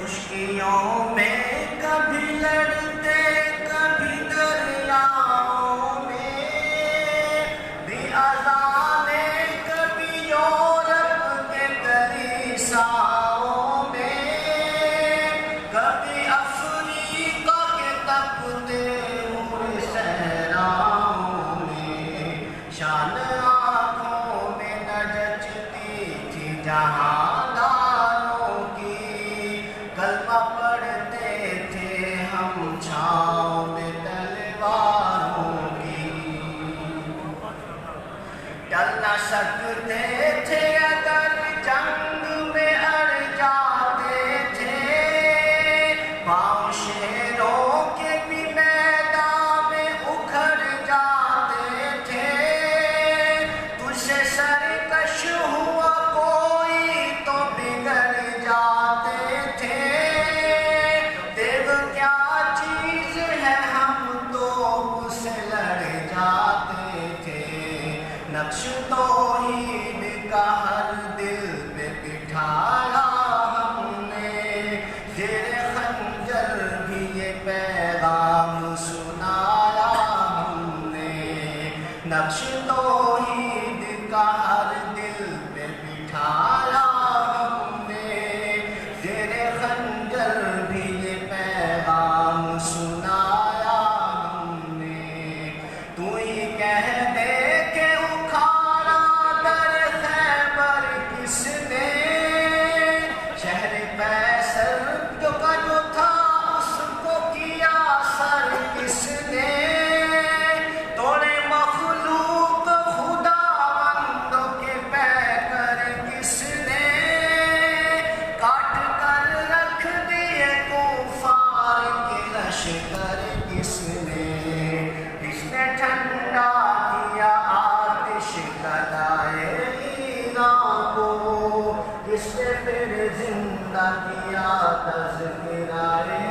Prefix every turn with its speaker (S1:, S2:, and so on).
S1: خشکیوں میں کبھی لڑتے کبھی دریاؤں میں بھی اذانیں کبھی یورپ کے کلیساؤں میں کبھی افریقہ کے تپتے ہوئے صحراؤں میں شان آنکھوں میں نہ جچتی تھی جہانداروں کی کلمہ پڑھتے تھے ہم چھاؤں میں تلواروں کی ٹل نہ سکتے تھے اگر جنگ میں اڑ جاتے تھے پاؤں شیروں کے بھی میدان میں اکھڑ جاتے تھے تجھ سے سرکش ہوا کوئی تو بگڑ جاتے تھے دیو کیا چیز ہے ہم تو اس سے لڑ جاتے تھے نقش توحید کا ہر دل پہ بٹھایا ہم نے زیر خنجر بھی یہ پیغام سنایا ہم نے نقش توحید کا ہر دل پہ بٹھایا ہم نے زیر خنجر بھی یہ پیغام سنایا ہم نے تو ہی کہہ دے کہ اکھاڑا در خیبر کس نے شہر قیصر جو تھا اس کو کیا سر کس نے توڑے مخلوق خداوندوں کے پیکر کس نے کاٹ کر رکھ دیے کفار کے لشکر کس نے ٹھنڈا کیا آتش کدائے ایران کو کس نے پھر زندہ کیا تذکرہ